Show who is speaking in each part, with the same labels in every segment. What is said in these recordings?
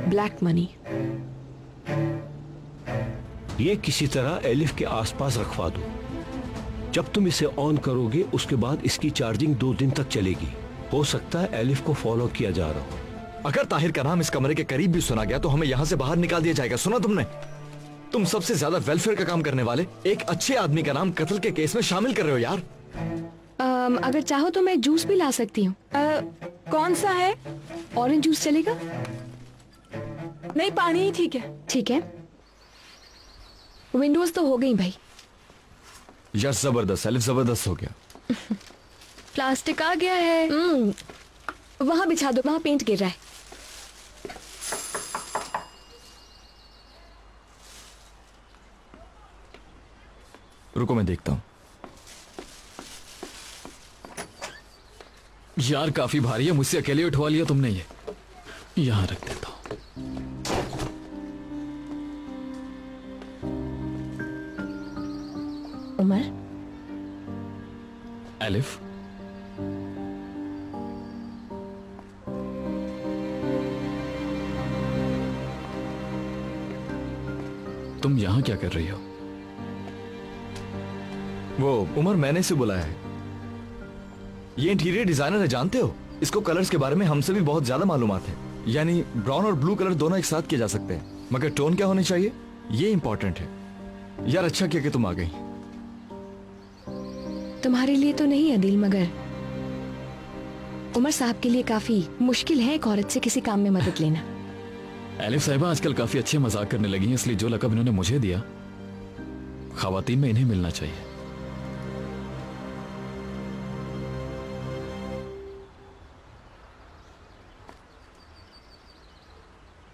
Speaker 1: Black money.
Speaker 2: ये किसी तरह एलिफ के आसपास रखवा दो। जब तुम इसे ऑन करोगे उसके बाद इसकी चार्जिंग 2 दिन तक चलेगी। हो सकता है एलिफ को फॉलो किया जा रहा हो।
Speaker 3: अगर ताहिर का नाम इस कमरे के करीब भी सुना गया तो हमें यहाँ से बाहर निकाल दिया जाएगा। सुना तुमने? तुम सबसे ज्यादा वेलफेयर का काम करने वाले एक अच्छे आदमी का नाम कत्ल के केस में शामिल कर रहे हो यार।
Speaker 1: अगर चाहो तो मैं जूस भी ला सकती हूँ।
Speaker 4: कौन सा है?
Speaker 1: ऑरेंज जूस चलेगा?
Speaker 4: नहीं, पानी ही ठीक है।
Speaker 1: ठीक है। विंडोज तो हो गई भाई।
Speaker 3: यार जबरदस्त, एलिफ जबरदस्त हो गया।
Speaker 1: प्लास्टिक आ गया है। वहां बिछा दो, वहां पेंट गिर रहा है।
Speaker 3: रुको मैं देखता हूं। यार काफी भारी है, मुझसे अकेले उठवा लिया तुमने। ये यहां रख देता हूं।
Speaker 1: उमर,
Speaker 3: एलिफ, तुम यहां क्या कर रही हो? वो उमर, मैंने इसे बुलाया है। ये इंटीरियर डिजाइनर है, जानते हो? इसको कलर्स के बारे में हमसे भी बहुत ज्यादा मालूमात है। यानी ब्राउन और ब्लू कलर दोनों एक साथ किए जा सकते हैं, मगर टोन क्या होनी चाहिए ये इंपॉर्टेंट है। यार अच्छा किया कि तुम आ गई।
Speaker 1: तुम्हारे लिए तो नहीं अदिल, मगर उमर साहब के लिए काफी मुश्किल है एक औरत से किसी काम में मदद लेना।
Speaker 3: एलिफ साहिबा आजकल काफी अच्छे मजाक करने लगी हैं, इसलिए जो लकब इन्होंने मुझे दिया, खवातीन में इन्हें मिलना चाहिए।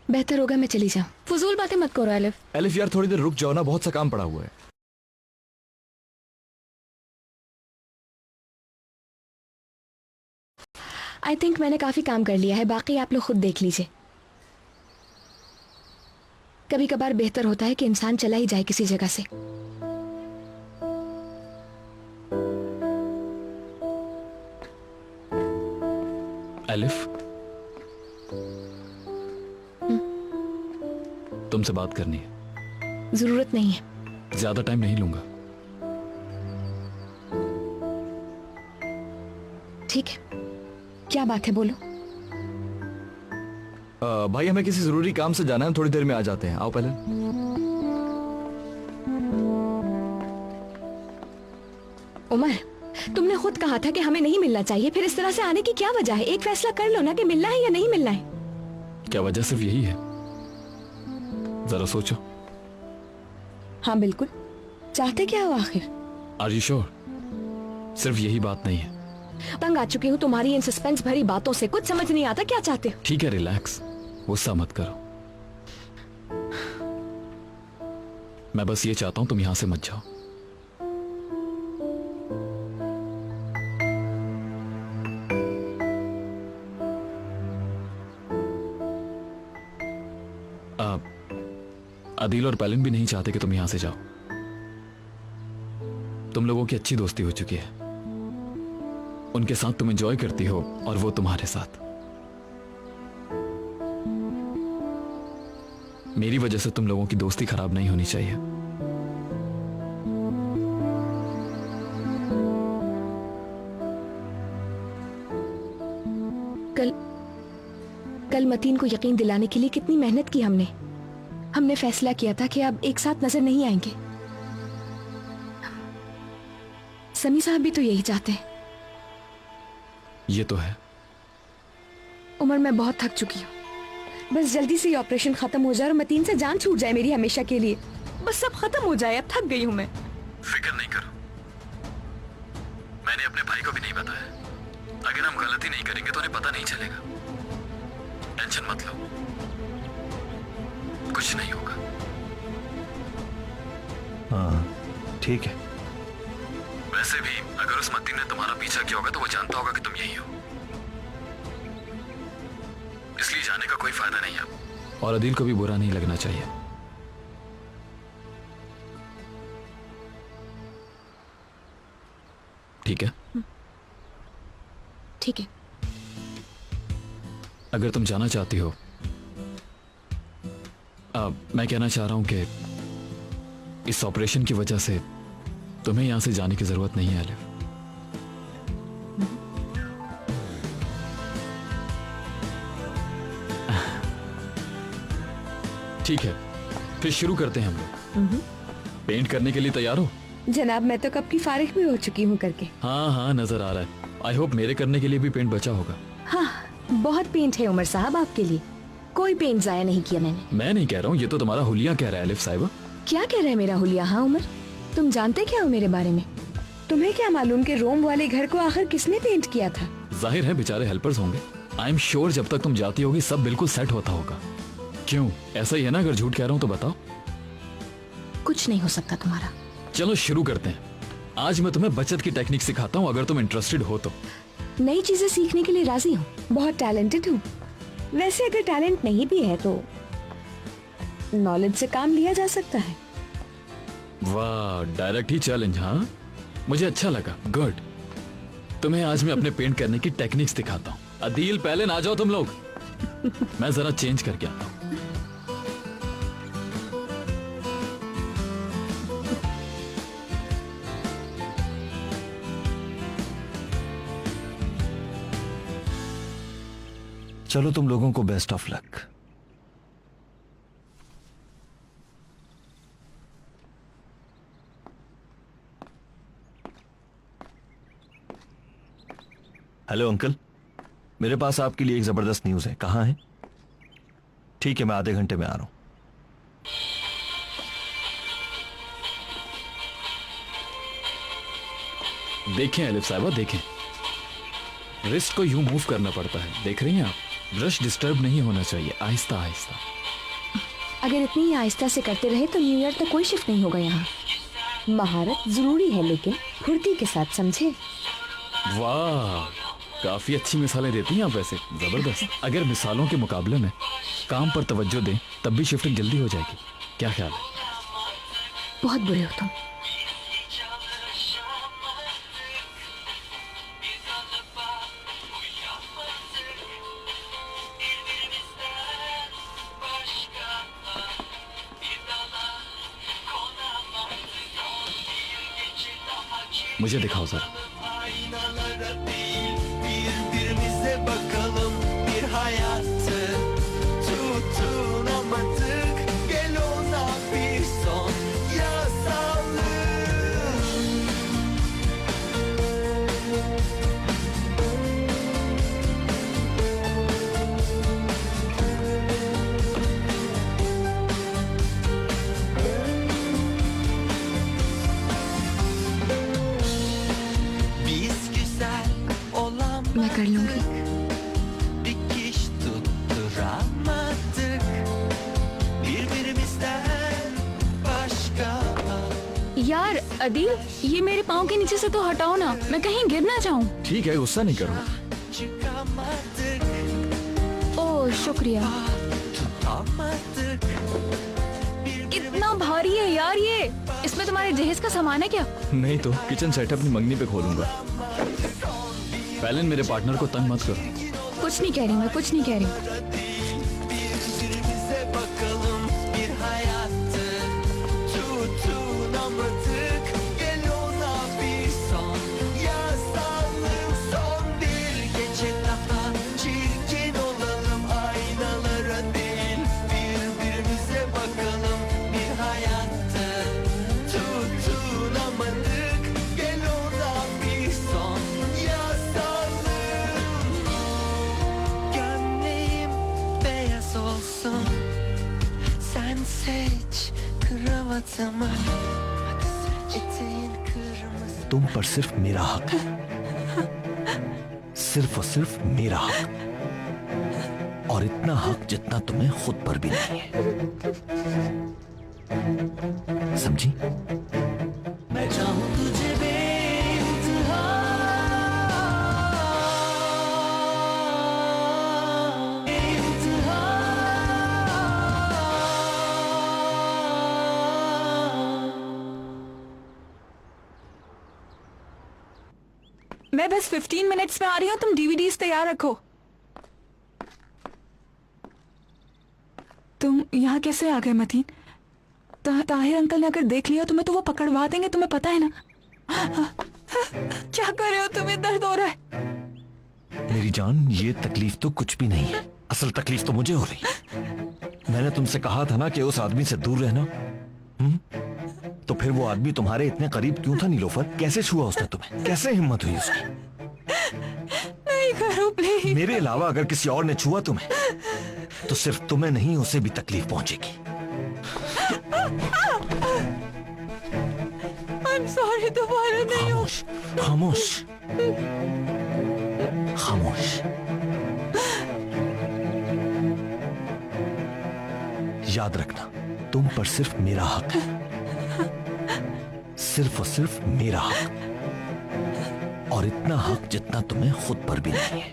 Speaker 1: बेहतर होगा मैं चली जाऊं। फजूल बातें मत करो एलिफ।
Speaker 3: एलिफ यार थोड़ी देर रुक जाओ ना, बहुत सा काम पड़ा हुआ है।
Speaker 1: आई थिंक मैंने काफी काम कर लिया है, बाकी आप लोग खुद देख लीजिए। कभी कभार बेहतर होता है कि इंसान चला ही जाए किसी जगह से।
Speaker 3: एलिफ, तुमसे बात करनी है।
Speaker 1: जरूरत नहीं है।
Speaker 3: ज्यादा टाइम नहीं लूंगा।
Speaker 1: ठीक है, क्या बात है, बोलो।
Speaker 3: भाई हमें किसी जरूरी काम से जाना है, थोड़ी देर में आ जाते हैं। आओ पहले।
Speaker 1: उमर, तुमने खुद कहा था कि हमें नहीं मिलना चाहिए, फिर इस तरह से आने की क्या वजह है? एक फैसला कर लो ना कि मिलना है या नहीं मिलना है।
Speaker 3: क्या वजह सिर्फ यही है? जरा सोचो।
Speaker 1: हाँ बिल्कुल, चाहते क्या हो आखिर?
Speaker 3: Are you sure? सिर्फ यही बात नहीं है।
Speaker 1: तंग आ चुकी हूँ तुम्हारी इन सस्पेंस भरी बातों से, कुछ समझ नहीं आता क्या चाहते हो।
Speaker 3: ठीक है, रिलैक्स, गुस्सा मत करो। मैं बस ये चाहता हूं तुम यहां से मत जाओ। अदील और पैलिन भी नहीं चाहते कि तुम यहां से जाओ। तुम लोगों की अच्छी दोस्ती हो चुकी है, उनके साथ तुम एंजॉय करती हो और वो तुम्हारे साथ। मेरी वजह से तुम लोगों की दोस्ती खराब नहीं होनी चाहिए।
Speaker 1: कल मतीन को यकीन दिलाने के लिए कितनी मेहनत की हमने फैसला किया था कि अब एक साथ नजर नहीं आएंगे। समी साहब भी तो यही चाहते हैं।
Speaker 3: ये तो है।
Speaker 1: उमर, मैं बहुत थक चुकी हूँ, बस जल्दी से ये ऑपरेशन खत्म हो जाए और मतीन से जान छूट जाए मेरी हमेशा के लिए।
Speaker 4: बस सब खत्म हो जाए, अब थक गई हूँ मैं।
Speaker 3: फिक्र नहीं करो, मैंने अपने भाई को भी नहीं बताया। अगर हम गलती नहीं करेंगे तो उन्हें पता नहीं चलेगा। टेंशन मत लो, कुछ नहीं होगा।
Speaker 2: हाँ ठीक है।
Speaker 3: वैसे भी अगर उस मतीन ने तुम्हारा पीछा किया होगा तो वो जानता होगा कि तुम यही हो, इसलिए जाने का कोई फायदा नहीं है। और अदील को भी बुरा नहीं लगना चाहिए। ठीक है?
Speaker 1: ठीक है।
Speaker 3: अगर तुम जाना चाहती हो
Speaker 5: मैं कहना चाह रहा हूं कि इस ऑपरेशन की वजह से तुम्हें यहां से जाने की जरूरत नहीं है एलिफ। ठीक है, फिर शुरू करते हैं हम लोग। पेंट करने के लिए तैयार हो?
Speaker 1: जनाब, मैं तो कब की फारिग भी हो चुकी हूँ करके।
Speaker 5: हाँ हाँ, नजर आ रहा है। आई होप मेरे करने के लिए भी पेंट बचा होगा।
Speaker 1: हाँ, बहुत पेंट है उमर साहब आपके लिए। कोई पेंट जाया नहीं किया मैंने।
Speaker 5: मैं नहीं कह रहा हूँ, ये तो तुम्हारा हुलिया कह रहा है एलिफ साहिबा।
Speaker 1: क्या कह रहा है मेरा हुलिया? हाँ उमर, तुम जानते क्या हो मेरे बारे में? तुम्हें क्या मालूम कि रोम वाले घर को आखिर किसने पेंट किया था?
Speaker 5: जाहिर है बेचारे हेल्पर्स होंगे। आई एम श्योर जब तक तुम जाती होगी सब बिल्कुल सेट होता होगा। क्यों, ऐसा ही है ना? अगर झूठ कह रहा हूँ तो बताओ।
Speaker 1: कुछ नहीं हो सकता तुम्हारा।
Speaker 5: चलो शुरू करते हैं। आज मैं तुम्हें बचत की टेक्निक सिखाता हूँ, अगर तुम इंटरेस्टेड हो तो।
Speaker 1: नई चीजें सीखने के लिए राजी हूँ, बहुत टैलेंटेड हूँ। वैसे अगर टैलेंट नहीं भी है तो नॉलेज से काम लिया जा सकता है।
Speaker 5: वाह, डायरेक्ट ही चैलेंज। हाँ, मुझे अच्छा लगा। गुड। तुम्हें आज मैं अपने पेंट करने की टेक्निक्स दिखाता हूँ। अदील, पहले ना जाओ तुम लोग। मैं जरा चेंज करके आता हूँ।
Speaker 3: चलो, तुम लोगों को best of luck. Hello uncle, मेरे पास आपके लिए एक जबरदस्त न्यूज है। कहाँ है? ठीक है, मैं आधे घंटे में आ रहा हूं।
Speaker 5: देखें एलिफ साहिबा, देखें। रिस्ट को यूं मूव करना पड़ता है, देख रही हैं आप? ब्रश डिस्टर्ब नहीं होना चाहिए, आहिस्ता आहिस्ता।
Speaker 1: अगर इतनी ही आहिस्ता से करते रहे तो न्यू ईयर तक कोई शिफ्ट नहीं होगा यहाँ। महारत जरूरी है लेकिन फुर्ती के साथ, समझे?
Speaker 5: वाह, काफी अच्छी मिसालें देती हैं आप वैसे। जबरदस्त। अगर मिसालों के मुकाबले में काम पर तवज्जो दें तब भी शिफ्टिंग जल्दी हो जाएगी। क्या ख्याल है?
Speaker 1: बहुत बुरे हो तुम।
Speaker 5: मुझे दिखाओ जरा।
Speaker 6: Aynalara değil, birbirimize bakalım. Bir hayatı tutunamadık. Gel ona bir son yazalım. Biz güzel
Speaker 1: मैं कर लूंगी।
Speaker 6: olamadık. Dikiş tutturamadık. Birbirimizden başka
Speaker 4: यार अदील, ये मेरे पाँव के नीचे से तो हटाओ ना, मैं कहीं गिर ना जाऊं।
Speaker 3: ठीक है, गुस्सा नहीं करो।
Speaker 6: çıkamadık.
Speaker 4: ओह शुक्रिया।
Speaker 6: Tutamadık.
Speaker 4: इतना भारी है यार ये। इसमें तुम्हारे जहेज का सामान है क्या?
Speaker 3: नहीं तो किचन सेट अपनी मंगनी पे खोलूंगा।
Speaker 5: पैलन, मेरे पार्टनर को तंग मत करो।
Speaker 4: कुछ नहीं कह रही मैं, कुछ नहीं कह रही।
Speaker 6: Birbirimize bakalım. Bir hayatı tutunamadık. Gel ona bir son yazalım. Son bir gece daha çirkin olalım. Aynalara değil, birbirimize bakalım. Bir hayatı tutunamadık. Gel ona bir son yazalım. Gömleğim beyaz olsun. Sen seç kravatımı. Eteğin kırmızı.
Speaker 3: तुम पर सिर्फ मेरा हक है, सिर्फ और सिर्फ मेरा हक, और इतना हक जितना तुम्हें खुद पर भी नहीं है। समझी?
Speaker 6: मैं चाहूं तुझे बेइंतहा।
Speaker 4: मैं बस 15 मिनट्स में आ रही हूँ, तुम डीवीडीज तैयार रखो। तुम यहाँ कैसे आ गए मतीन? ताहिर अंकल ने अगर देख लिया तुम्हें तो वो पकड़वा देंगे, तुम्हें पता है ना। क्या कर रहे हो, तुम्हें दर्द हो रहा है?
Speaker 3: मेरी जान, ये तकलीफ तो कुछ भी नहीं है, असल तकलीफ तो मुझे हो रही। मैंने तुमसे कहा था ना कि उस आदमी से दूर रहना। तो फिर वो आदमी तुम्हारे इतने करीब क्यों था नीलोफर? कैसे छुआ उसने तुम्हें? कैसे हिम्मत हुई उसकी?
Speaker 4: नहीं करो प्लीज।
Speaker 3: मेरे अलावा अगर किसी और ने छुआ तुम्हें तो सिर्फ तुम्हें नहीं, उसे भी तकलीफ पहुंचेगी।
Speaker 4: I'm sorry, दोबारा नहीं हो।
Speaker 3: खामोश, खामोश, खामोश। याद रखना, तुम पर सिर्फ मेरा हक है, सिर्फ और सिर्फ मेरा हक, और इतना हक जितना तुम्हें खुद पर भी नहीं है,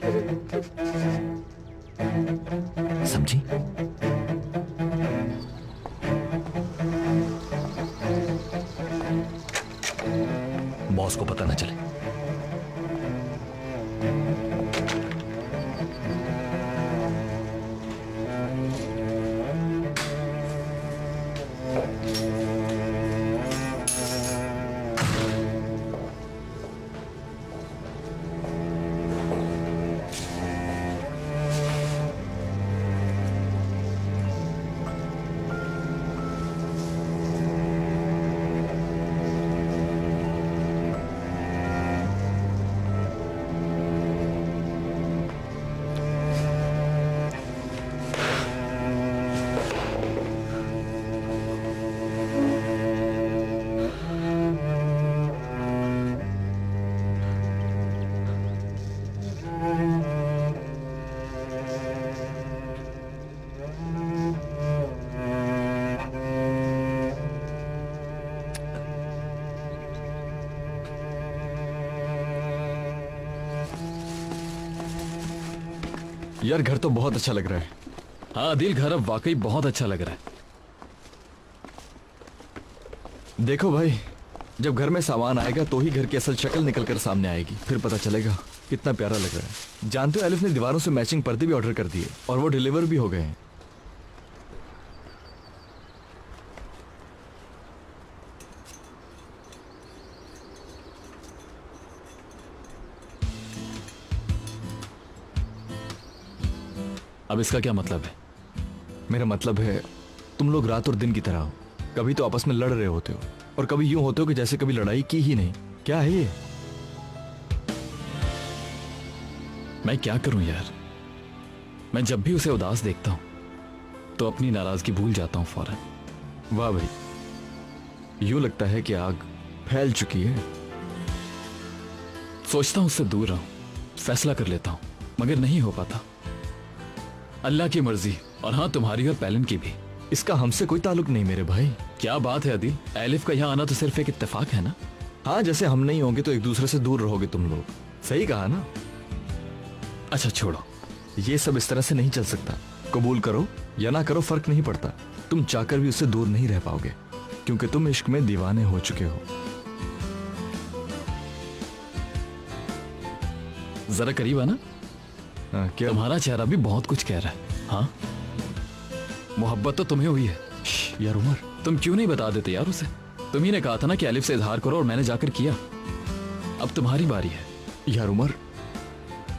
Speaker 3: समझी? बॉस को पता न चले।
Speaker 5: यार घर तो बहुत अच्छा लग रहा है। हाँ आदिल, घर अब वाकई बहुत अच्छा लग रहा है।
Speaker 3: देखो भाई, जब घर में सामान आएगा तो ही घर की असल शक्ल निकल कर सामने आएगी, फिर पता चलेगा कितना प्यारा लग रहा है। जानते हो, एलिफ ने दीवारों से मैचिंग पर्दे भी ऑर्डर कर दिए और वो डिलीवर भी हो गए हैं।
Speaker 5: अब इसका क्या मतलब है?
Speaker 3: मेरा मतलब है, तुम लोग रात और दिन की तरह हो, कभी तो आपस में लड़ रहे होते हो और कभी यूं होते हो कि जैसे कभी लड़ाई की ही नहीं। क्या है ये?
Speaker 5: मैं क्या करूं यार, मैं जब भी उसे उदास देखता हूं तो अपनी नाराजगी भूल जाता हूं फौरन।
Speaker 3: वाह भाई, यूं लगता है कि आग फैल चुकी है।
Speaker 5: सोचता हूं उससे दूर रहूं, फैसला कर लेता हूं, मगर नहीं हो पाता। अल्लाह की मर्जी, और हाँ तुम्हारी और पैलन की भी।
Speaker 3: इसका हमसे कोई ताल्लुक नहीं मेरे भाई।
Speaker 5: क्या बात है आदिल, एलिफ का यहाँ आना तो सिर्फ एक इत्तेफाक है ना?
Speaker 3: हाँ, जैसे हम नहीं होंगे तो एक दूसरे से दूर रहोगे तुम लोग। सही कहा ना?
Speaker 5: अच्छा छोड़ो,
Speaker 3: ये सब इस तरह से नहीं चल सकता। कबूल करो या ना करो, फर्क नहीं पड़ता। तुम चाहकर भी उससे दूर नहीं रह पाओगे, क्योंकि तुम इश्क में दीवाने हो चुके हो।
Speaker 5: जरा करीब आना।
Speaker 3: क्या?
Speaker 5: तुम्हारा चेहरा भी बहुत कुछ कह रहा है। हाँ, मोहब्बत तो तुम्हें हुई है।
Speaker 3: यार उमर,
Speaker 5: तुम क्यों नहीं बता देते यार उसे? तुम ही ने कहा था ना कि एलिफ से इजहार करो, और मैंने जाकर किया। अब तुम्हारी बारी है।
Speaker 3: यार उमर,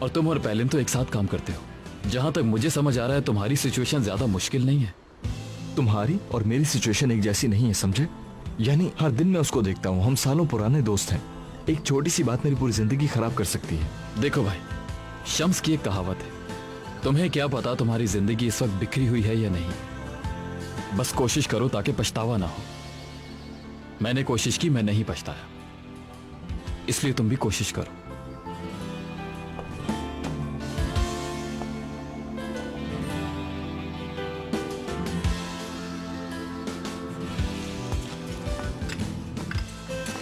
Speaker 5: और तुम और पैलिन तो एक साथ काम करते हो। जहां तक मुझे समझ आ रहा है तुम्हारी सिचुएशन ज्यादा मुश्किल नहीं है।
Speaker 3: तुम्हारी और मेरी सिचुएशन एक जैसी नहीं है, समझे? यानी हर दिन मैं उसको देखता हूँ, हम सालों पुराने दोस्त हैं। एक छोटी सी बात मेरी पूरी जिंदगी खराब कर सकती है।
Speaker 5: देखो भाई, शम्स की एक कहावत है, तुम्हें क्या पता तुम्हारी जिंदगी इस वक्त बिखरी हुई है या नहीं। बस कोशिश करो ताकि पछतावा ना हो। मैंने कोशिश की, मैं नहीं पछताया, इसलिए तुम भी कोशिश करो।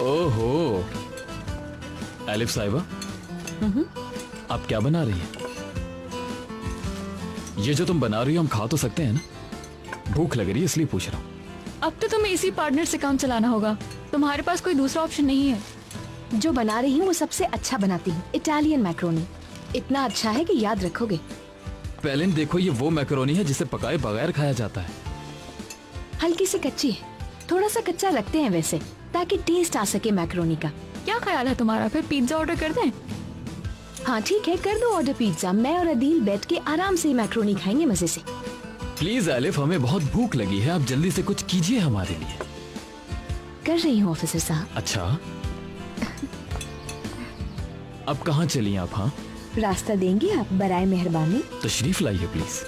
Speaker 5: ओहो एलिफ साहिबा, आप क्या बना रही हैं? ये जो तुम बना रही हो हम खा तो सकते हैं ना? भूख लग रही है इसलिए पूछ रहा हूँ।
Speaker 4: अब तो तुम्हें इसी पार्टनर से काम चलाना होगा, तुम्हारे पास कोई दूसरा ऑप्शन नहीं है।
Speaker 1: जो बना रही हूँ वो सबसे अच्छा बनाती हूँ, इटालियन मैक्रोनी। इतना अच्छा है कि याद रखोगे।
Speaker 5: पेलिन देखो, ये वो मैकरोनी है जिसे पकाए बगैर खाया जाता है।
Speaker 1: हल्की सी कच्ची है, थोड़ा सा कच्चा रखते हैं वैसे, ताकि टेस्ट आ सके मैक्रोनी का।
Speaker 4: क्या ख्याल है तुम्हारा, फिर पिज्जा ऑर्डर कर दें?
Speaker 1: हाँ ठीक है, कर दो ऑर्डर पिज्जा। मैं और अदील बैठ के आराम से मैक्रोनी खाएंगे मजे से।
Speaker 5: प्लीज एलिफ, हमें बहुत भूख लगी है, आप जल्दी से कुछ कीजिए हमारे लिए।
Speaker 1: कर रही हूँ ऑफिसर साहब।
Speaker 5: अच्छा, अब कहाँ चलिए आप? हाँ,
Speaker 1: रास्ता देंगे आप बराए मेहरबानी?
Speaker 5: तशरीफ लाइए प्लीज।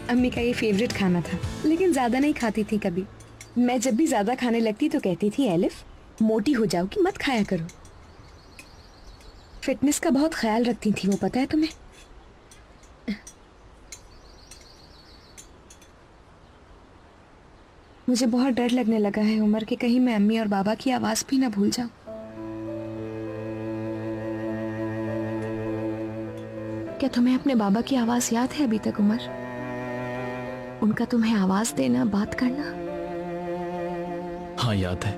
Speaker 1: अम्मी का ये फेवरेट खाना था, लेकिन ज्यादा नहीं खाती थी कभी। मैं जब भी ज्यादा खाने लगती तो कहती थी, एलिफ मोटी हो जाओगी, मत खाया करो। फिटनेस का बहुत ख्याल रखती थी वो, पता है तुम्हें? मुझे बहुत डर लगने लगा है उमर कि कहीं मैं अम्मी और बाबा की आवाज भी ना भूल जाऊं। क्या तुम्हें अपने बाबा की आवाज याद है अभी तक उमर? उनका तुम्हें आवाज देना, बात करना?
Speaker 5: हाँ याद है,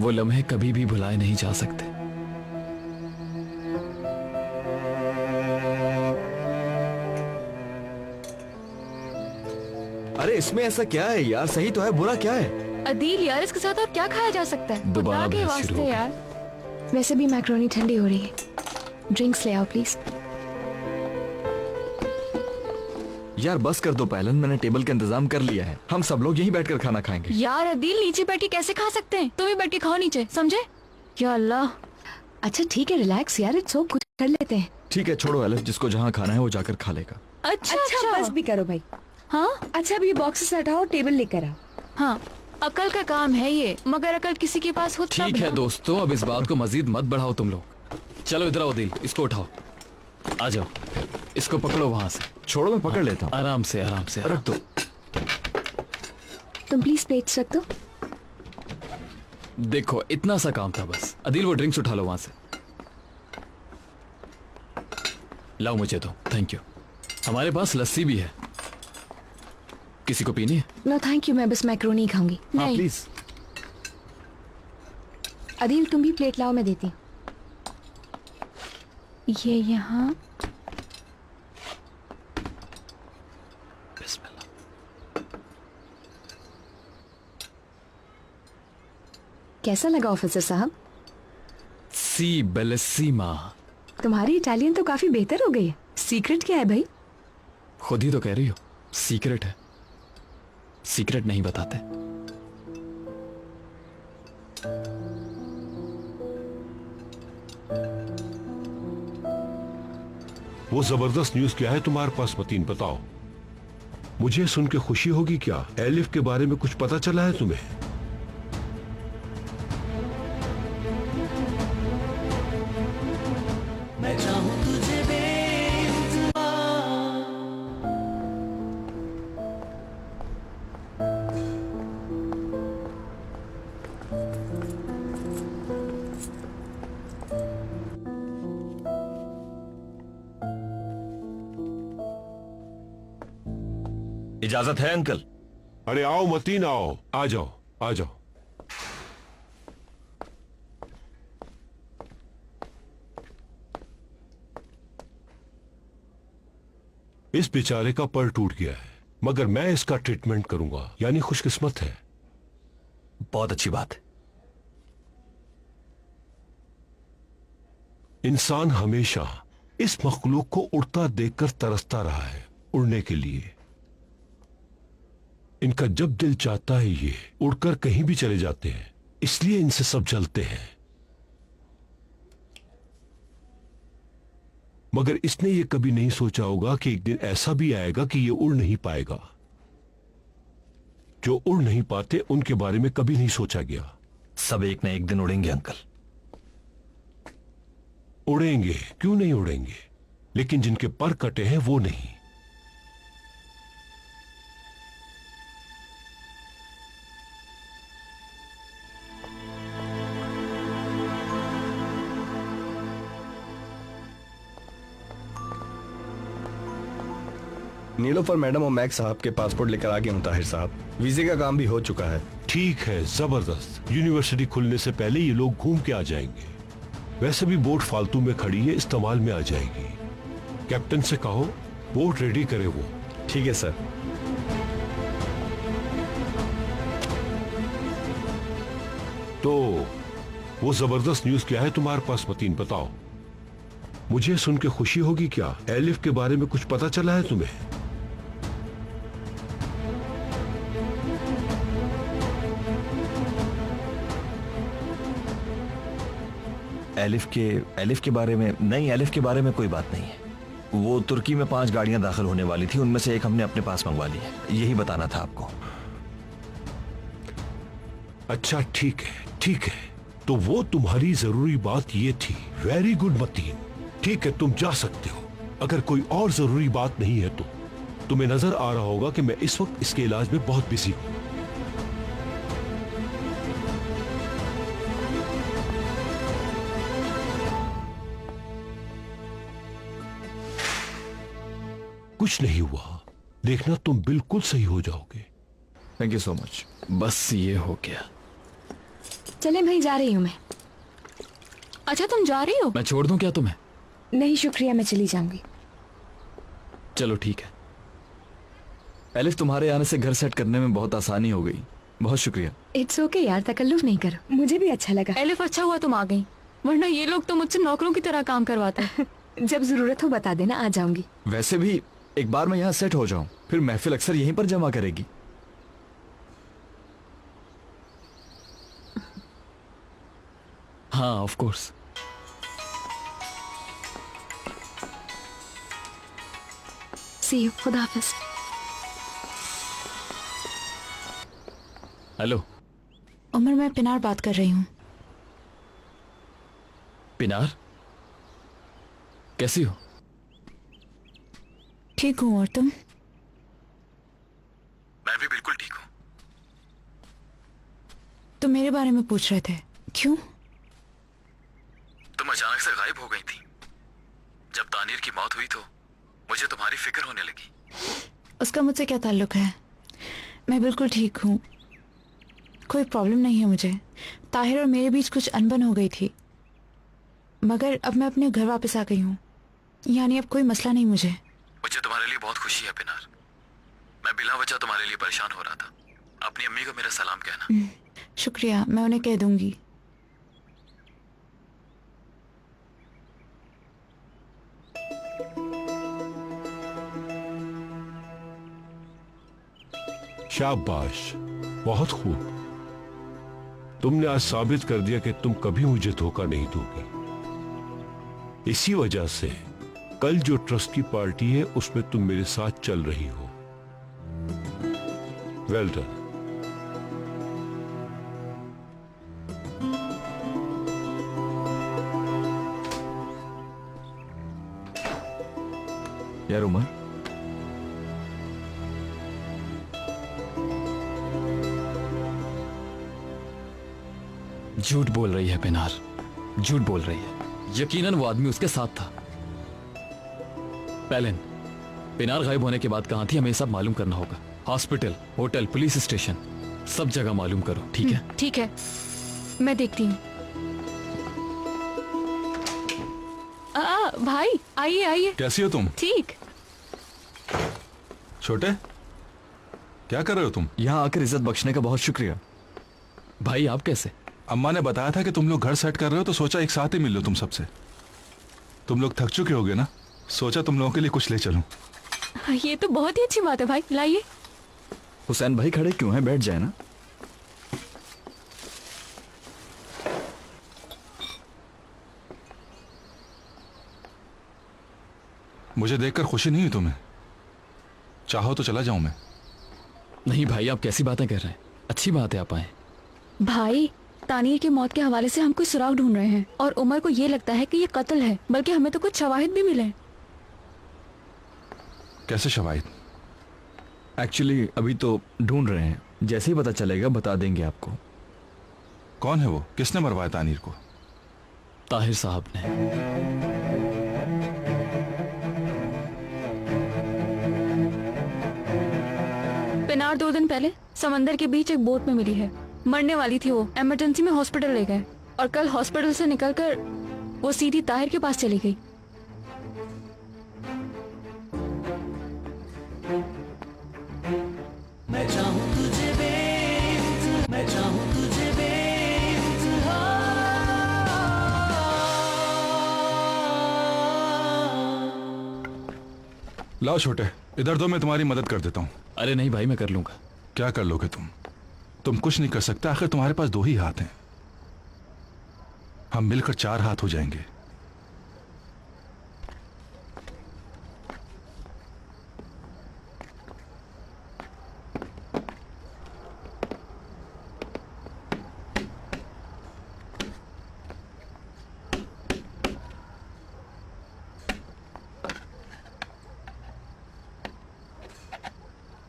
Speaker 5: वो लम्हे कभी भी भुलाए नहीं जा सकते।
Speaker 3: अरे इसमें ऐसा क्या है यार, सही तो है, बुरा क्या है?
Speaker 4: अदील यार, इसके साथ और क्या खाया जा सकता है?
Speaker 5: दोबारा
Speaker 4: खुदा के
Speaker 5: बहस शुरू हो
Speaker 4: वास्ते
Speaker 5: गई।
Speaker 4: यार।
Speaker 1: वैसे भी मैक्रोनी ठंडी हो रही है, ड्रिंक्स ले आओ प्लीज।
Speaker 3: यार बस कर दो पैलन, मैंने टेबल का इंतजाम कर लिया है, हम सब लोग यहीं बैठकर खाना खाएंगे।
Speaker 4: यार अदील, नीचे बैठ के कैसे खा सकते हैं? तुम भी बैठ के खाओ नीचे, समझे? या अल्लाह।
Speaker 1: अच्छा ठीक है, रिलैक्स यार, इट्स ओके, कुछ कर लेते हैं।
Speaker 3: ठीक है छोड़ो एलिफ, जिसको जहाँ खाना है वो जाकर खा लेगा।
Speaker 4: अच्छा
Speaker 1: बस भी करो भाई।
Speaker 4: हाँ
Speaker 1: अच्छा अब ये बॉक्सेस हटाओ, टेबल लेकर आओ।
Speaker 4: हाँ, अकल का काम है ये, मगर अकल किसी के पास हो तब
Speaker 5: ठीक है
Speaker 4: ना।
Speaker 5: दोस्तों, अब इस बात को मजीद मत बढ़ाओ तुम लोग। चलो इधर आओ दिल, इसको उठाओ, आ जाओ, इसको पकड़ो वहां से।
Speaker 3: छोड़ो मैं पकड़ लेता हूँ।
Speaker 5: आराम से आराम से
Speaker 3: रख दो।
Speaker 1: तुम प्लीज प्लेट्स रख दो।
Speaker 5: देखो इतना सा काम था बस। अदिल वो ड्रिंक्स उठा लो वहां से। लाओ मुझे दो, थैंक यू। हमारे पास लस्सी भी है, किसी को पीनी है?
Speaker 1: नो थैंक यू, मैं बस मैक्रोनी खाऊंगी।
Speaker 3: हाँ
Speaker 4: नहीं।
Speaker 3: प्लीज।
Speaker 1: अदील तुम भी प्लेट लाओ, मैं देती हूँ।
Speaker 4: ये यहाँ
Speaker 5: बिस्मिल्लाह।
Speaker 1: कैसा लगा ऑफिसर साहब?
Speaker 5: सी बेलेसीमा।
Speaker 1: तुम्हारी इटालियन तो काफी बेहतर हो गई है। सीक्रेट क्या है भाई?
Speaker 5: खुद ही तो कह रही हो, सीक्रेट है। सीक्रेट नहीं बताते।
Speaker 2: वो जबरदस्त न्यूज क्या है तुम्हारे पास मतीन, बताओ। मुझे सुन के खुशी होगी क्या? एलिफ के बारे में कुछ पता चला है तुम्हें?
Speaker 6: मैं चाहूं तुझे बेइंतहा।
Speaker 3: इजाजत है अंकल?
Speaker 2: अरे आओ मतीन, आओ, आ जाओ आ जाओ। इस बेचारे का पर टूट गया है, मगर मैं इसका ट्रीटमेंट करूंगा, यानी खुशकिस्मत है।
Speaker 3: बहुत अच्छी बात है।
Speaker 2: इंसान हमेशा इस मखलूक को उड़ता देखकर तरसता रहा है, उड़ने के लिए। इनका जब दिल चाहता है ये उड़कर कहीं भी चले जाते हैं, इसलिए इनसे सब जलते हैं। मगर इसने ये कभी नहीं सोचा होगा कि एक दिन ऐसा भी आएगा कि ये उड़ नहीं पाएगा। जो उड़ नहीं पाते उनके बारे में कभी नहीं सोचा गया।
Speaker 3: सब एक न एक दिन उड़ेंगे अंकल।
Speaker 2: उड़ेंगे, क्यों नहीं उड़ेंगे, लेकिन जिनके पर कटे हैं वो नहीं।
Speaker 3: नीलोफर मैडम और मैक्स साहब के पासपोर्ट लेकर आ गए हूँ ताहिर साहब। वीजे का काम भी हो चुका है।
Speaker 2: ठीक है, जबरदस्त। यूनिवर्सिटी खुलने से पहले ये लोग घूम के आ जाएंगे। वैसे भी बोट फालतू में खड़ी है, इस्तेमाल में आ जाएगी। कैप्टन से कहो बोट रेडी करे वो।
Speaker 3: ठीक है सर।
Speaker 2: तो वो जबरदस्त न्यूज क्या है तुम्हारे पास मतीन, बताओ। मुझे सुन के खुशी होगी क्या? एलिफ के बारे में कुछ पता चला है तुम्हें?
Speaker 7: एलिफ के बारे में नहीं, एलिफ के बारे में कोई बात नहीं है। वो तुर्की में 5 गाड़ियां दाखिल होने वाली थी, उनमें से एक हमने अपने पास मंगवा ली है। यही बताना था आपको।
Speaker 2: अच्छा ठीक है, ठीक है। तो वो तुम्हारी जरूरी बात ये थी। Very good Mateen. ठीक है, तुम जा सकते हो। अगर कोई और जरूरी बात नहीं है तो तुम्हें नजर आ रहा होगा कि मैं इस वक्त इसके इलाज में बहुत बिजी हूं। कुछ नहीं हुआ, देखना तुम बिल्कुल सही हो जाओगे।
Speaker 3: Thank you so much.
Speaker 5: बस ये हो गया।
Speaker 1: चले भाई, जा रही हूँ मैं।
Speaker 4: अच्छा तुम जा रही हो?
Speaker 5: मैं छोड़ दूं क्या तुम्हें?
Speaker 1: नहीं शुक्रिया, मैं चली जाऊंगी।
Speaker 5: चलो ठीक है।
Speaker 3: एलिफ, तुम्हारे आने से घर सेट करने में बहुत आसानी हो गई। बहुत शुक्रिया।
Speaker 1: इट्स ओके यार, तकल्लुफ नहीं करो, मुझे भी अच्छा लगा।
Speaker 4: एलिफ अच्छा हुआ तुम आ गई, वरना ये लोग तो मुझसे नौकरों की तरह काम करवाते।
Speaker 1: जब जरूरत हो बता देना, आ जाऊंगी।
Speaker 3: वैसे भी एक बार मैं यहाँ सेट हो जाऊं, फिर महफिल अक्सर यहीं पर जमा करेगी।
Speaker 5: हाँ ऑफ कोर्स।
Speaker 1: सी यू, खुदा हाफिज।
Speaker 5: हेलो
Speaker 4: उमर, मैं पिनार बात कर रही हूँ।
Speaker 5: पिनार, कैसी हो?
Speaker 4: ठीक हूँ, और तुम?
Speaker 5: मैं भी बिल्कुल ठीक हूँ।
Speaker 4: तुम मेरे बारे में पूछ रहे थे, क्यों?
Speaker 5: तुम अचानक से गायब हो गई थी। जब तानीर की मौत हुई तो मुझे तुम्हारी फिक्र होने लगी।
Speaker 4: उसका मुझसे क्या ताल्लुक है? मैं बिल्कुल ठीक हूँ, कोई प्रॉब्लम नहीं है मुझे। ताहिर और मेरे बीच कुछ अनबन हो गई थी, मगर अब मैं अपने घर वापस आ गई हूँ, यानी अब कोई मसला नहीं मुझे।
Speaker 5: मुझे तुम्हारे लिए बहुत खुशी है पिनार। मैं बिला वजह तुम्हारे लिए परेशान हो रहा था। अपनी अम्मी को मेरा सलाम कहना।
Speaker 4: शुक्रिया, मैं उन्हें कह दूंगी।
Speaker 2: शाबाश, बहुत खूब। तुमने आज साबित कर दिया कि तुम कभी मुझे धोखा नहीं दोगी। इसी वजह से कल जो ट्रस्ट की पार्टी है उसमें तुम मेरे साथ चल रही हो। Well done.
Speaker 3: यार उमर,
Speaker 5: झूठ बोल रही है पिनार, झूठ बोल रही है। यकीनन वो आदमी उसके साथ था। पैलेन, पिनार गायब होने के बाद कहां थी हमें सब मालूम करना होगा। हॉस्पिटल, होटल, पुलिस स्टेशन, सब जगह मालूम करो, ठीक है?
Speaker 4: ठीक है, मैं देखती हूँ। भाई आइए आइए।
Speaker 8: कैसी हो तुम?
Speaker 4: ठीक।
Speaker 8: छोटे, क्या कर रहे हो तुम?
Speaker 3: यहाँ आकर इज्जत बख्शने का बहुत शुक्रिया।
Speaker 5: भाई आप कैसे?
Speaker 8: अम्मा ने बताया था कि तुम लोग घर सेट कर रहे हो, तो सोचा एक साथ ही मिल लो तुम सबसे। तुम लोग थक चुके होगे ना, सोचा तुम लोगों के लिए कुछ ले चलूं।
Speaker 4: ये तो बहुत ही अच्छी बात है भाई, लाइए।
Speaker 3: हुसैन भाई खड़े क्यों हैं? बैठ जाए ना।
Speaker 8: मुझे देखकर खुशी नहीं हुई तुम्हें? चाहो तो चला जाऊं मैं।
Speaker 5: नहीं भाई, आप कैसी बातें कर रहे हैं? अच्छी बात है आप आए।
Speaker 4: भाई, तानीर की मौत के हवाले से हम कोई सुराग ढूंढ रहे हैं और उमर को ये लगता है कि ये कत्ल है, बल्कि हमें तो कुछ शवाहिद भी मिले।
Speaker 8: कैसे शवाहिद?
Speaker 3: एक्चुअली अभी तो ढूंढ रहे हैं, जैसे ही पता चलेगा बता देंगे आपको।
Speaker 8: कौन है वो? किसने मरवाया तानीर को?
Speaker 5: ताहिर साहब ने।
Speaker 4: पिनार 2 दिन पहले समंदर के बीच एक बोट में मिली है। मरने वाली थी वो, इमरजेंसी में हॉस्पिटल ले गए और कल हॉस्पिटल से निकलकर वो सीधी ताहिर के पास चली गई।
Speaker 6: मैं चाहूँ तुझे बेइंतहा, मैं चाहूँ तुझे बेइंतहा।
Speaker 8: लाओ छोटे, इधर दो, मैं तुम्हारी मदद कर देता हूँ।
Speaker 5: अरे नहीं भाई, मैं कर लूंगा।
Speaker 8: क्या कर लोगे तुम कुछ नहीं कर सकते, आखिर तुम्हारे पास 2 ही हाथ हैं। हम मिलकर 4 हाथ हो जाएंगे।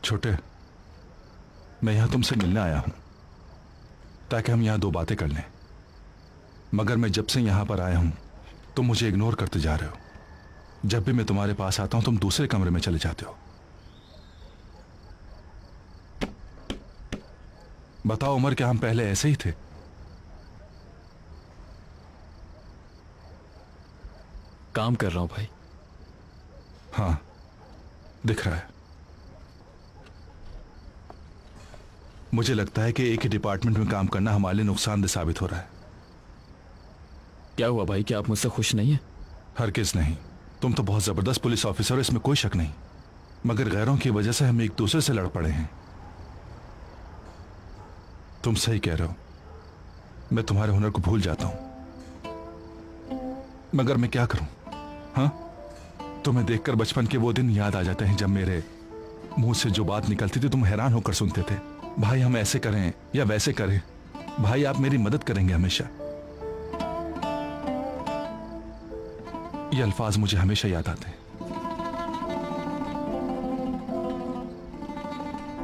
Speaker 8: छोटे, मैं यहां तुमसे मिलने आया हूं ताकि हम यहां 2 बातें कर लें, मगर मैं जब से यहां पर आया हूं तुम मुझे इग्नोर करते जा रहे हो। जब भी मैं तुम्हारे पास आता हूं तुम दूसरे कमरे में चले जाते हो। बताओ उमर, क्या हम पहले ऐसे ही थे?
Speaker 5: काम कर रहा हूं भाई।
Speaker 8: हाँ, दिख रहा है। मुझे लगता है कि एक ही डिपार्टमेंट में काम करना हमारे लिए नुकसानदेह साबित हो रहा है।
Speaker 5: क्या हुआ भाई, क्या आप मुझसे खुश नहीं है?
Speaker 8: हरगिज नहीं, तुम तो बहुत जबरदस्त पुलिस ऑफिसर हो, इसमें कोई शक नहीं, मगर गैरों की वजह से हम एक दूसरे से लड़ पड़े हैं। तुम सही कह रहे हो, मैं तुम्हारे हुनर को भूल जाता हूं, मगर मैं क्या करूं? हाँ, तुम्हें देखकर बचपन के वो दिन याद आ जाते हैं जब मेरे मुंह से जो बात निकलती थी तुम हैरान होकर सुनते थे। भाई हम ऐसे करें या वैसे करें, भाई आप मेरी मदद करेंगे हमेशा। ये अल्फाज मुझे हमेशा याद आते हैं।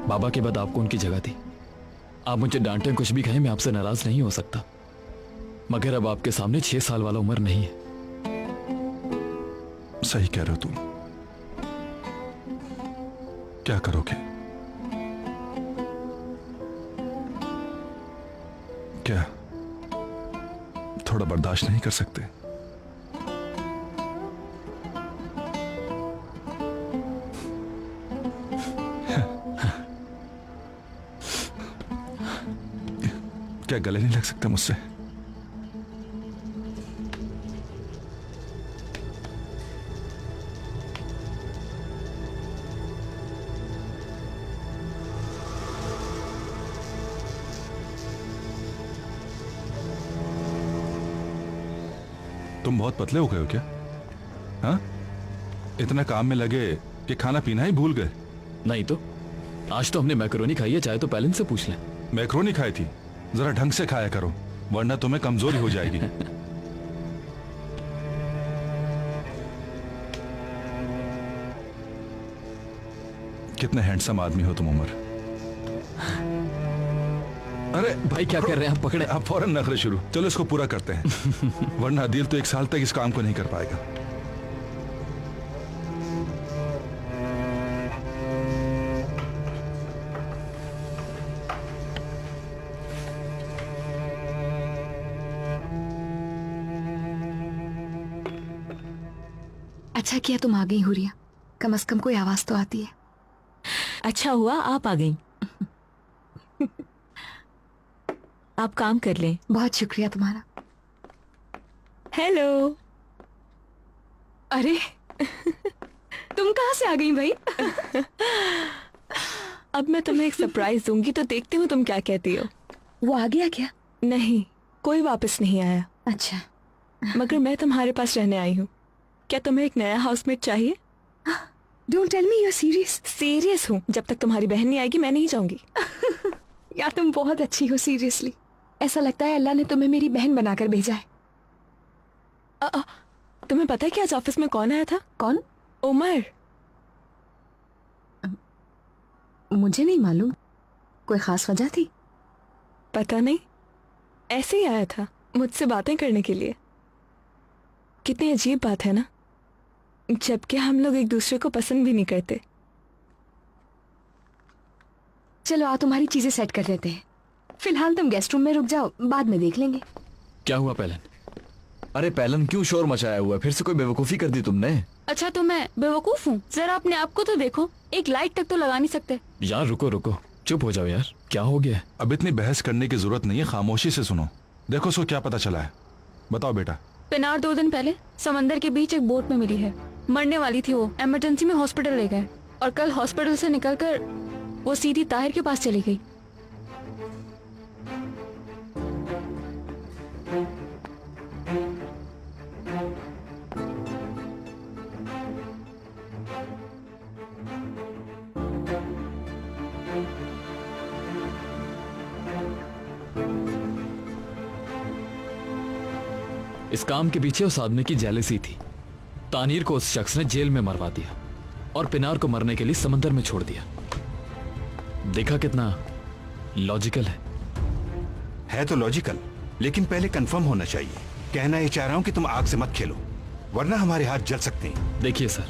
Speaker 5: बाबा के बाद आपको उनकी जगह थी। आप मुझे डांटे कुछ भी कहें, मैं आपसे नाराज नहीं हो सकता, मगर अब आपके सामने 6 साल वाला उम्र नहीं है।
Speaker 8: सही कह रहे हो तुम। क्या करोगे? क्या थोड़ा बर्दाश्त नहीं कर सकते? क्या गले नहीं लग सकते मुझसे? तुम बहुत पतले हो गए हो क्या? हाँ, इतना काम में लगे कि खाना पीना ही भूल गए।
Speaker 5: नहीं तो आज तो हमने मैकरोनी खाई है, चाहे तो पैलेंस से पूछ लें।
Speaker 8: मैक्रोनी खाई थी, जरा ढंग से खाया करो वरना तुम्हें कमजोरी हो जाएगी। कितने हैंडसम आदमी हो तुम उमर। अरे
Speaker 5: भाई क्या कर रहे हैं आप? पकड़े।
Speaker 8: आप फौरन नखरे शुरू। चलो इसको पूरा करते हैं वरना अदील तो 1 साल तक इस काम को नहीं कर पाएगा।
Speaker 1: अच्छा किया तुम आ गई हुरिया, कम से कम कोई आवाज तो आती है।
Speaker 9: अच्छा हुआ आप आ गई। आप काम कर लें।
Speaker 1: बहुत शुक्रिया तुम्हारा।
Speaker 9: हेलो।
Speaker 1: अरे तुम कहाँ से आ गई भाई?
Speaker 9: अब मैं तुम्हें एक सरप्राइज दूंगी तो देखती हूँ तुम क्या कहती हो।
Speaker 1: वो आ गया क्या?
Speaker 9: नहीं, कोई वापस नहीं आया।
Speaker 1: अच्छा,
Speaker 9: मगर मैं तुम्हारे पास रहने आई हूँ। क्या तुम्हें एक नया हाउसमेट चाहिए?
Speaker 1: Don't tell me you are serious.
Speaker 9: Serious हूँ, जब तक तुम्हारी बहन नहीं आएगी मैं नहीं जाऊंगी।
Speaker 1: यार तुम बहुत अच्छी हो, सीरियसली। ऐसा लगता है अल्लाह ने तुम्हें मेरी बहन बनाकर भेजा है।
Speaker 9: तुम्हें पता है कि आज ऑफिस में कौन आया था?
Speaker 1: कौन?
Speaker 9: उमर।
Speaker 1: मुझे नहीं मालूम, कोई खास वजह थी?
Speaker 9: पता नहीं, ऐसे ही आया था मुझसे बातें करने के लिए। कितनी अजीब बात है ना, जबकि हम लोग एक दूसरे को पसंद भी नहीं करते।
Speaker 1: चलो आओ तुम्हारी चीजें सेट कर देते हैं। फिलहाल तुम गेस्ट रूम में रुक जाओ, बाद में देख लेंगे।
Speaker 5: क्या हुआ पैलन?
Speaker 3: अरे पैलन क्यों शोर मचाया हुआ है? फिर से कोई बेवकूफी कर दी तुमने?
Speaker 4: अच्छा तो मैं बेवकूफ हूँ? जरा अपने आप को तो देखो, एक लाइट तक तो लगा नहीं सकते।
Speaker 5: यार रुको रुको, चुप हो जाओ यार, क्या हो गया?
Speaker 8: अब इतनी बहस करने की जरूरत नहीं है, खामोशी से सुनो। देखो उसको क्या पता चला है, बताओ बेटा।
Speaker 4: पिनार 2 दिन पहले समंदर के बीच एक बोट में मिली है। मरने वाली थी वो, इमरजेंसी में हॉस्पिटल ले गए और कल हॉस्पिटल से निकलकर वो सीधी ताहिर के पास चली गई।
Speaker 5: इस काम के पीछे उस आदमी की जेलसी थी। तानीर को उस शख्स ने जेल में मरवा दिया और पिनार को मरने के लिए समंदर में छोड़ दिया। देखा कितना लॉजिकल है
Speaker 10: तो लॉजिकल, लेकिन पहले कंफर्म होना चाहिए। कहना ये चाह रहा हूं कि तुम आग से मत खेलो, वरना हमारे हाथ जल सकते हैं।
Speaker 5: देखिए सर,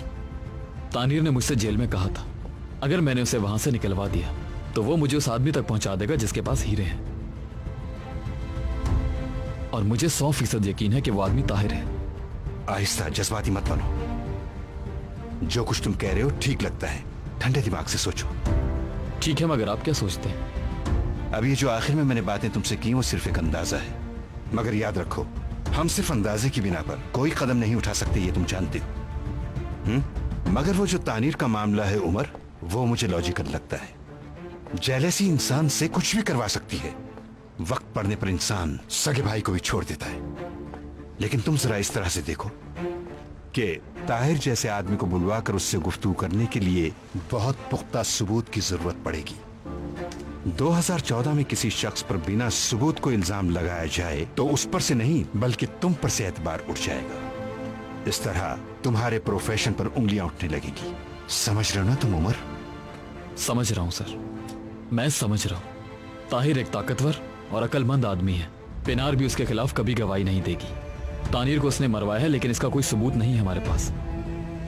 Speaker 5: तानीर ने मुझसे जेल में कहा था अगर मैंने उसे वहां से निकलवा दिया तो वो मुझे उस आदमी तक पहुंचा देगा जिसके पास हीरे हैं, और मुझे 100% यकीन है कि वो आदमी ताहिर है।
Speaker 10: आहिस्ता, जज्बाती मत बनो। जो कुछ तुम कह रहे हो ठीक लगता है, ठंडे दिमाग से सोचो।
Speaker 5: ठीक है, मगर आप क्या सोचते हैं?
Speaker 10: अब ये जो आखिर में मैंने बातें तुमसे की वो सिर्फ एक अंदाजा है, मगर याद रखो हम सिर्फ अंदाजे की बिना पर कोई कदम नहीं उठा सकते, ये तुम जानते हो। मगर वो जो तानीर का मामला है उमर, वो मुझे लॉजिकल लगता है। जेलसी इंसान से कुछ भी करवा सकती है। वक्त पड़ने पर इंसान सगे भाई को भी छोड़ देता है। लेकिन तुम जरा इस तरह से देखो कि ताहिर जैसे आदमी को बुलवाकर उससे गुफ्तगू करने के लिए बहुत पुख्ता सबूत की जरूरत पड़ेगी। 2014 में किसी शख्स पर बिना सबूत को इल्जाम लगाया जाए तो उस पर से नहीं बल्कि तुम पर से एतबार उठ जाएगा। इस तरह तुम्हारे प्रोफेशन पर उंगलियां उठने लगेगी। समझ रहे हो ना तुम उमर?
Speaker 5: समझ रहा हूं सर, मैं समझ रहा हूं। ताहिर एक ताकतवर और अक्लमंद आदमी है। पिनार भी उसके खिलाफ कभी गवाही नहीं देगी। तानीर को उसने मरवाया है, लेकिन इसका कोई सबूत नहीं है हमारे पास।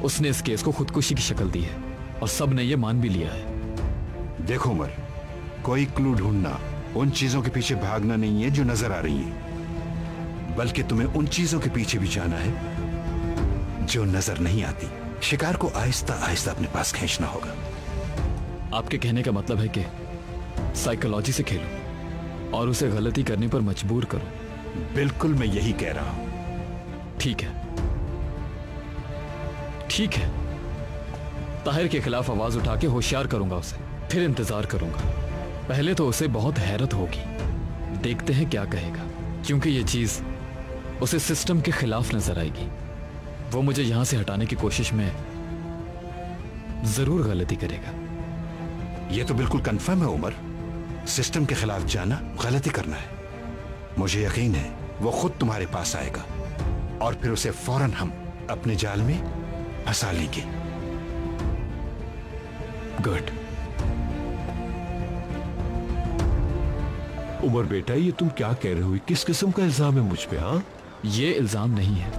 Speaker 5: उसने इस केस को खुदकुशी की शक्ल दी है और सब ने यह मान भी लिया है।
Speaker 10: देखो उमर, कोई क्लू ढूंढना, उन चीजों के पीछे भागना नहीं है जो नजर आ रही हैं, बल्कि तुम्हें उन चीजों के पीछे भी जाना है जो नजर नहीं आती। शिकार को आहिस्ता आहिस्ता अपने पास खींचना होगा।
Speaker 5: आपके कहने का मतलब है कि साइकोलॉजी से खेलो और उसे गलती करने पर मजबूर करो।
Speaker 10: बिल्कुल, मैं यही कह रहा हूं।
Speaker 5: ठीक है, ठीक है। ताहिर के खिलाफ आवाज उठा के होशियार करूंगा उसे, फिर इंतजार करूंगा। पहले तो उसे बहुत हैरत होगी, देखते हैं क्या कहेगा, क्योंकि ये चीज उसे सिस्टम के खिलाफ नजर आएगी। वो मुझे यहां से हटाने की कोशिश में जरूर गलती करेगा।
Speaker 10: यह तो बिल्कुल कंफर्म है उमर, सिस्टम के खिलाफ जाना गलती करना है। मुझे यकीन है वो खुद तुम्हारे पास आएगा और फिर उसे फौरन हम अपने जाल में फंसा लेंगे।
Speaker 5: गुड।
Speaker 2: उमर बेटा, ये तुम क्या कह रहे हो? किस किस्म का इल्जाम है मुझ पे? हाँ,
Speaker 5: ये इल्जाम नहीं है।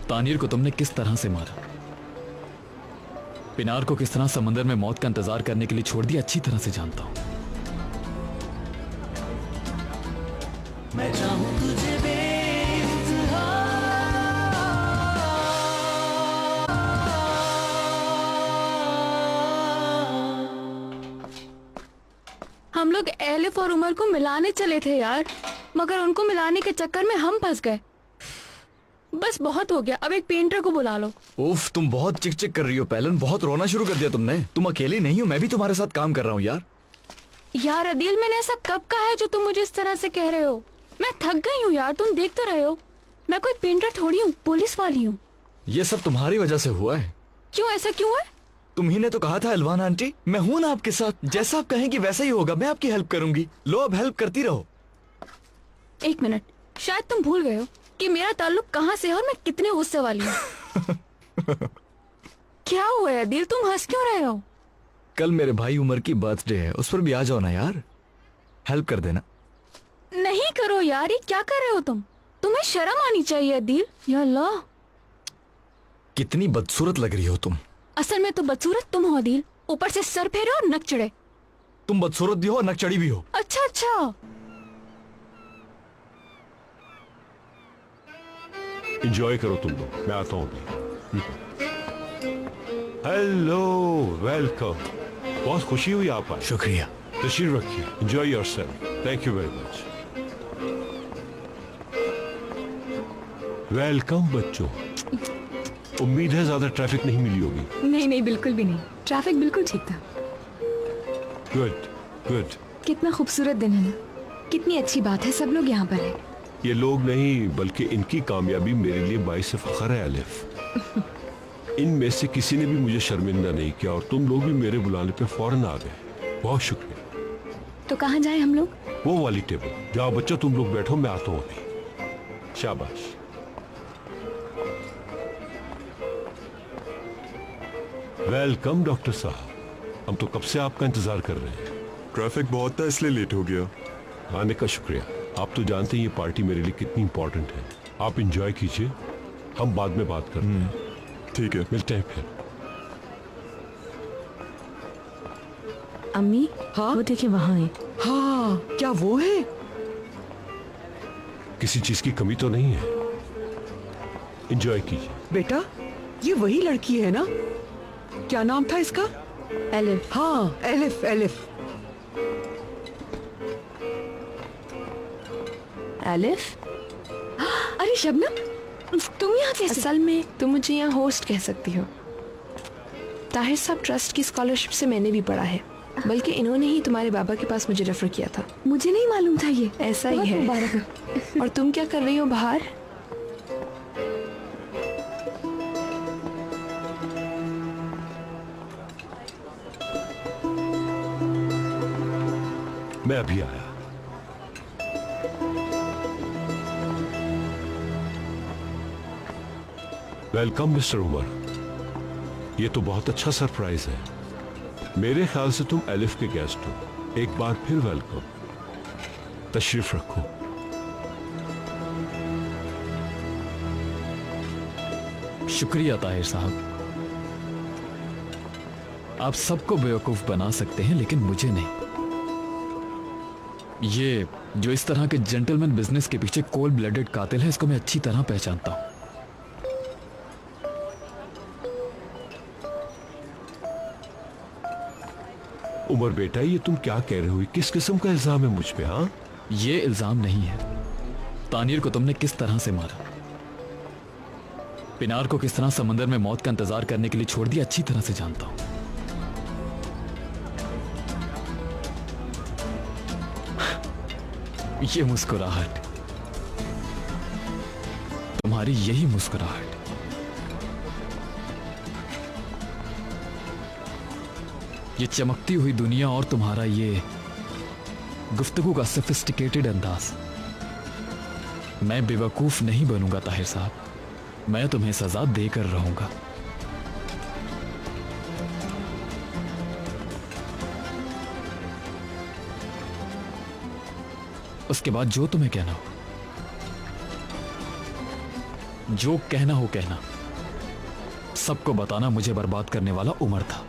Speaker 5: तानीर को तुमने किस तरह से मारा, पिनार को किस तरह समंदर में मौत का इंतजार करने के लिए छोड़ दिया, अच्छी तरह से जानता हूं।
Speaker 6: मैं चाहूं तुझे बेइंतहा,
Speaker 4: हम लोग एलिफ और उमर को मिलाने चले थे यार, मगर उनको मिलाने के चक्कर में हम फंस गए। बस बहुत हो गया, अब एक पेंटर को बुला लो।
Speaker 3: उफ, तुम बहुत चिक चिक कर रही हो पैलन, बहुत रोना शुरू कर दिया तुमने। तुम अकेली नहीं हो, मैं भी तुम्हारे साथ काम कर रहा हूँ यार।
Speaker 4: यार अदील, मैंने ऐसा कब कहा है जो तुम मुझे इस तरह से कह रहे हो? मैं थक गई हूँ यार, तुम देख तो रहे हो। मैं कोई पेंटर थोड़ी हूँ, पुलिस वाली हूँ।
Speaker 3: ये सब तुम्हारी वजह से हुआ है।
Speaker 4: क्यों, ऐसा क्यों है?
Speaker 3: तुम ही ने तो कहा था अलवान आंटी, मैं हूं ना आपके साथ, जैसा आप कहेंगी वैसा ही होगा, मैं आपकी हेल्प करूंगी। लो, अब हेल्प करती रहो।
Speaker 4: एक मिनट, शायद तुम भूल गए हो कि मेरा ताल्लुक कहाँ से है और मैं कितने गुस्से वाली हूँ। क्या हुआ है अदील, तुम हंस क्यों रहे हो?
Speaker 3: कल मेरे भाई उमर की बर्थडे है, उस पर भी आ जाओ ना यार, हेल्प कर देना।
Speaker 4: नहीं करो यार, ये क्या कर रहे हो तुम? तुम्हें शर्म आनी चाहिए अदील। या अल्लाह,
Speaker 3: कितनी बदसूरत लग रही हो तुम।
Speaker 4: असल में तो बदसूरत तुम हो अदील, ऊपर से सर फेरे और नक चढ़े।
Speaker 3: तुम बदसूरत भी हो और नकचड़ी भी हो।
Speaker 4: अच्छा अच्छा,
Speaker 2: एंजॉय करो तुम लोग, मैं आता हूं अभी। Hello, welcome. बहुत खुशी हुई आप आए।
Speaker 3: शुक्रिया।
Speaker 2: तशरीफ रखिए, enjoy yourself. Thank you very much. Welcome बच्चों। उम्मीद है ज्यादा ट्रैफिक नहीं मिली होगी।
Speaker 1: नहीं नहीं, बिल्कुल भी नहीं, ट्रैफिक बिल्कुल ठीक था।
Speaker 2: Good good.
Speaker 1: कितना खूबसूरत दिन है ना, कितनी अच्छी बात है सब लोग यहाँ पर हैं।
Speaker 2: ये लोग नहीं बल्कि इनकी कामयाबी मेरे लिए बाइस फख्र है अलिफ। इनमें से किसी ने भी मुझे शर्मिंदा नहीं किया और तुम लोग भी मेरे बुलाने पे फौरन आ गए। बहुत शुक्रिया।
Speaker 1: तो कहाँ जाएं हम लोग?
Speaker 2: वो वाली टेबल। जाओ बच्चों, तुम लोग बैठो, मैं आता हूँ अभी। शाबाश। वेलकम डॉक्टर साहब, हम तो कब से आपका इंतजार कर रहे हैं।
Speaker 8: ट्रैफिक बहुत था इसलिए लेट हो गया।
Speaker 2: आने का शुक्रिया। आप तो जानते हैं ये पार्टी मेरे लिए कितनी इंपॉर्टेंट है। आप एंजॉय कीजिए, हम बाद में बात करते हैं।
Speaker 8: ठीक है,
Speaker 2: मिलते हैं फिर।
Speaker 1: अम्मी, हाँ वो देखिए वहाँ है।
Speaker 11: हाँ, क्या वो है?
Speaker 2: किसी चीज की कमी तो नहीं है। एंजॉय कीजिए।
Speaker 11: बेटा, ये वही लड़की है ना? क्या नाम था इसका?
Speaker 1: एलिफ।
Speaker 11: हाँ, एलिफ एलिफ।
Speaker 1: एलिफ? अरे शबनम, तुम यहाँ कैसे?
Speaker 9: असल में तुम मुझे यहाँ होस्ट कह सकती हो। ताहिर साहब ट्रस्ट की स्कॉलरशिप से मैंने भी पढ़ा है, बल्कि इन्होंने ही तुम्हारे बाबा के पास मुझे रेफर किया था।
Speaker 1: मुझे नहीं मालूम था ये।
Speaker 9: ऐसा ही है।
Speaker 1: मुबारक हो।
Speaker 9: और तुम क्या कर रही हो बाहर?
Speaker 2: मैं अभी आया। Welcome mister Umar. ये तो बहुत अच्छा सरप्राइज है। मेरे ख्याल से तुम एलिफ के गेस्ट हो। एक बार फिर वेलकम। तशरीफ रखो।
Speaker 5: शुक्रिया ताहिर साहब। आप सबको बेवकूफ बना सकते हैं लेकिन मुझे नहीं। ये जो इस तरह के जेंटलमैन बिजनेस के पीछे कोल्ड ब्लडेड कातिल है, इसको मैं अच्छी तरह पहचानता हूं।
Speaker 2: उमर बेटा, ये तुम क्या कह रहे हो? किस किस्म का इल्जाम है मुझ पे? हाँ,
Speaker 5: ये इल्जाम नहीं है। तानीर को तुमने किस तरह से मारा, पिनार को किस तरह समंदर में मौत का इंतजार करने के लिए छोड़ दिया, अच्छी तरह से जानता हूं। ये मुस्कुराहट, तुम्हारी यही मुस्कुराहट, ये चमकती हुई दुनिया और तुम्हारा ये गुफ्तगू का सोफिस्टिकेटेड अंदाज। मैं बेवकूफ नहीं बनूंगा ताहिर साहब, मैं तुम्हें सजा देकर रहूंगा। उसके बाद जो तुम्हें कहना हो, जो कहना हो कहना। सबको बताना मुझे बर्बाद करने वाला उमर था।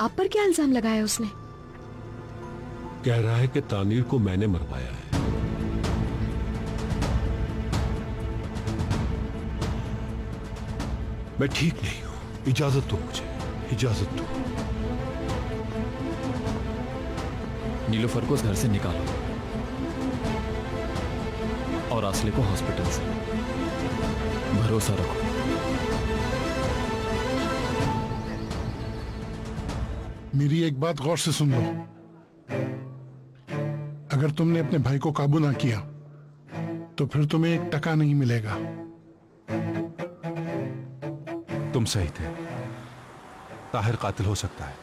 Speaker 1: आप पर क्या इल्जाम लगाया उसने?
Speaker 2: कह रहा है कि तानीर को मैंने मरवाया है। मैं ठीक नहीं हूं। इजाजत दो मुझे, इजाजत दो।
Speaker 5: नीलूफर को उस घर से निकालो और आसले को हॉस्पिटल से। भरोसा रखो।
Speaker 12: मेरी एक बात गौर से सुन लो। अगर तुमने अपने भाई को काबू ना किया तो फिर तुम्हें एक टका नहीं मिलेगा।
Speaker 8: तुम सही थे। ताहिर कातिल हो सकता है,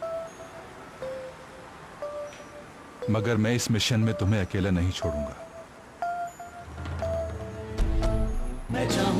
Speaker 8: मगर मैं इस मिशन में तुम्हें अकेला नहीं छोड़ूंगा।
Speaker 6: मैं चाहूं